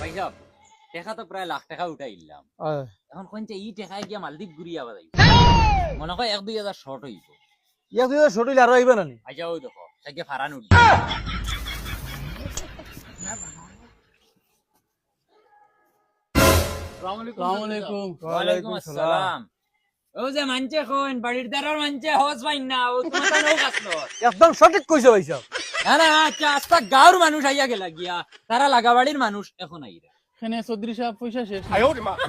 ভাইসাব টেকা তো প্রায় লাখ টাকা উঠাইলাম, এখন কোনটা ই টেকায় গিয়া মালদ্বীপ ঘুরিয়া বাজাই মনে হয় 1-2 হাজার শর্ট হইব। 1-2 ছোট হইলে আরো আইবা নানি? আচ্ছা ওই দেখো তাকে ফারান উঠবে। ওয়ালাইকুম আসসালাম। ও যে মানছে কোন বাড়ির দ্বারার মানছে হজ পাইন না, ও তোমার নৌ আসলো একদম সঠিক কইছো ভাই সাহেব। না আচ্ছা আস্তা গাঁর মানুষ আইয়া গেলা গিয়া, তারা লাগাবাড়ির মানুষ এখন আইরা এখানে চৌধুরী সাহেব পয়সা শেষ।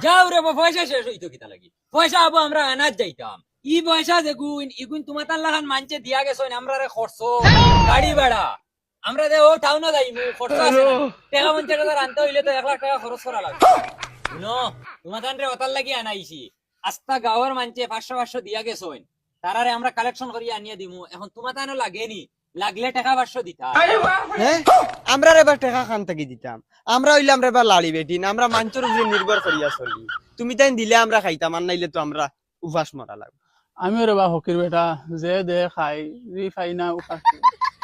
যাও রে পয়সা শেষ হইতো কিতা লাগি, পয়সা আবো আমরা আনাজ যাইতাম, ই পয়সা যেগুন ইগুন তোমার তার লাগান মানছে দিয়া গেছো আমরা রে খরচ গাড়ি ভাড়া আমরা দে ও টাউনে যাইমু খরচ আছে না, টাকা 50,000 আনতে হইলে তো 1 লাখ টাকা খরচ করা লাগবে। শুনো তোমার তান রে ওতার লাগি আনাইছি, আস্তা গাঁওয়ার মানছে 500 দিয়া গেছো তারারে আমরা কালেকশন করিয়া আনিয়া দিমু, এখন তোমার তানো লাগেনি, লাগলে টাকা 500 দিতা। হ্যাঁ আমরা এবার টাকা খান থেকে দিতাম, আমরা হইলে আমরা এবার লাড়ি বেটি না, আমরা মানুষের উপরে নির্ভর করিয়া চলি, তুমি তাই দিলে আমরা খাইতাম, আর নাইলে তো আমরা উপাস মরা লাগবে। আমিও রে বা হকির বেটা, যে দে খাই রি খাই না উপাস।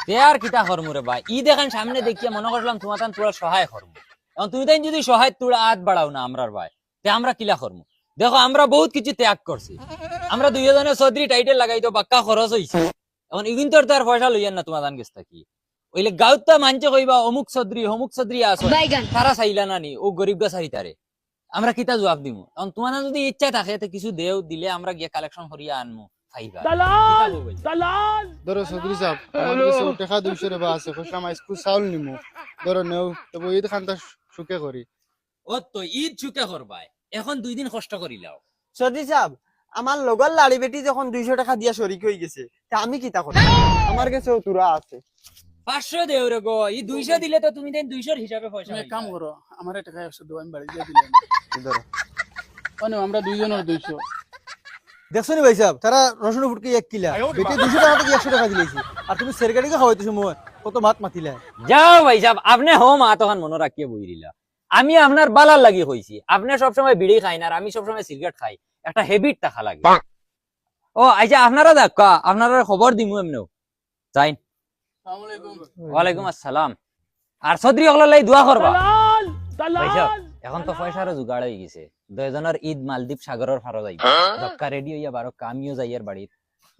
তে আর কিতা করমু রে ভাই, ই দেখেন সামনে দেখিয়া মনে করলাম তোমার তান তোরা সহায় করমু, এখন তুমি তাই যদি সহায় তোরা হাত বাড়াও না আমরার ভাই, তে আমরা কিলা করমু? দেখো আমরা বহুত কিছু ত্যাগ করছি, আমরা 2 জনে চৌধুরী টাইটেল লাগাইতো বাক্কা খরচ হইছে, এখন ইগুন তোর তো আর পয়সা লইয়ান না তোমার তান গেছ থাকি, ওইলে গাঁৱত মানছে কইবা অমুক চৌধুরী আছো, তারা চাইলা নানি ও গরিব গাছারি তারে আমরা কিতা জবাব দিমু? এখন তোমার যদি ইচ্ছা থাকে তো কিছু দেও, দিলে আমরা গিয়া কালেকশন করিয়া আনমু ফাইবা। ধরো চৌধুরী সাহেব আমার কাছে টাকা 200 টাকা আছে, কইলা আমি স্কুল চাউল নিমু, ধরো নেও তবে ঈদ খানটা সুখে করি। ও তো ঈদ ছুটে করবাই, এখন 2 দিন কষ্ট করিলাও। সদি সাহেব আমার লগর লাড়ি বেটি যখন 200 টাকা দিয়া শরিক হয়ে গেছে, তা আমি কিতা করি? আমার কাছেও তুরা আছে। 500 দেও রে গো, ই 200 দিলে তো তুমি দেন 200 হিসাবে পয়সা তুমি এক পাইবা। কাম করো, আমার টাকা 100 দেবো, আমি বাড়ি দিয়ে দিলাম। ধরো মানে আমরা দুইজনের 200। দেখছো নি ভাই সাহেব, তারা রসুন ফুটকে 1 কিলা বেটি 200 টাকা থেকে 100 টাকা দিলেছি, আর তুমি সেরগাড়িকে খাওয়াইতেছো মোর কত মাত মাতিলা। যাও ভাই সাহেব, আপনি হো মা তখন মনে রাখিয়ে বই দিলা, আমি আপনার বালার লাগি কইছি, আপনি সবসময় বিড়ি খাই না আর আমি সবসময় সিগারেট খাই, একটা হেবিট থাকা লাগে। ও আচ্ছা আপনারা দেখা আপনারা খবর দিমু এমনেও যাইন। আসসালামু আলাইকুম। ওয়ালাইকুম আসসালাম। আর চৌধুরী সকলের লাই দোয়া করবা। ভাই সাহেব এখন তো পয়সারও জোগাড় হয়ে গেছে, 2 জনের ঈদ মালদ্বীপ সাগরের ফারো যাইবা, দক্কা রেডি হইয়া বারো কামিও যাইয়ার বাড়ির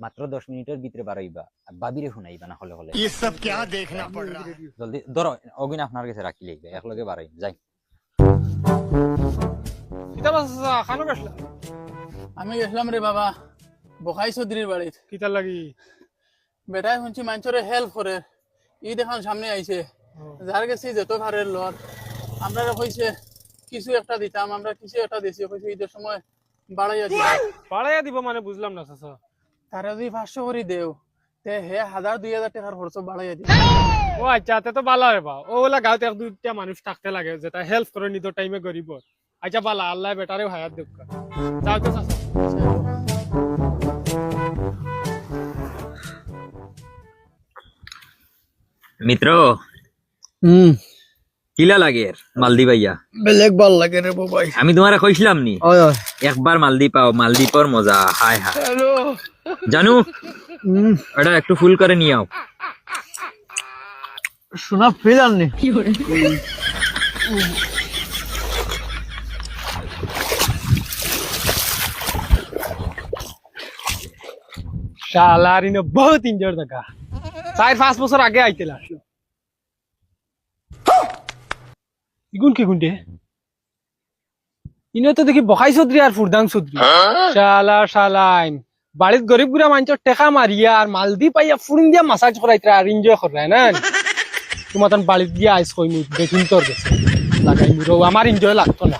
মাত্র 10 মিনিটের ভিতরে বাড়াইবা, আর বাবিরে শুনাইবা না হলে হলে জলদি ধরো অগুন আপনার কাছে রাখি লাগবে, একলগে বাড়াই যাই। কিতা বাসা খানো গেছলা? আমি গেছিলাম রে বাবা বখাই চৌধুরীর বাড়িতে, কিতা লাগি? বেটাই শুনছি মানুষের হেল্প করে, ঈদ এখন সামনে আইছে, যার গেছি যত ভারের লর আমরা কইছে কিছু একটা দিতাম, আমরা কিছু একটা দিছি, কইছে ঈদের সময় বাড়াইয়া দিব। বাড়াইয়া দিব মানে বুঝলাম না চাচা। তারা যদি 500 করে দেও তে হে 1000-2000 টাকার খরচ বাড়াইয়া দিব। ও আচ্ছা তে তো বালা রে বা, ওলা গাঁৱত 1-2টা মানুষ থাকতে লাগে যেটা হেল্প করে নিতো টাইমে গরিব। আচ্ছা বালা, আল্লাহ বেটারে হায়াত দেখ। যাও তো চাচা। মিত্র কিলা লাগে মালদ্বীপ আইয়া? বেলেগ ভাল লাগে রে বাবাই। আমি তোমারে কইছিলাম নি ওই ওই একবার মালদ্বীপ আও, মালদ্বীপর মজা হায় হায়। জানু এটা একটু ফুল করে নিয়ে আও। শোনা ফিল আননি। শালার ইনো বহুত ইনজয় দেখা, 4-5 বছর আগে আইতে লাগলো। ইগুন কি গুন্ডে ইনো তো দেখি বখাই চৌধুরী আর ফুরদাং চৌধুরী। শালাইন বাড়িত গরিব গুড়া মানুষের টেকা মারিয়া আর মালদ্বীপ আইয়া ফুরিং দিয়া মাসাজ করাইতরা আর এনজয় করায় না। তোমার বাড়িত গিয়া আইস কই মুই দেখিন তোর গেছে লাগাই মুরো, আমার এনজয় লাগতো না।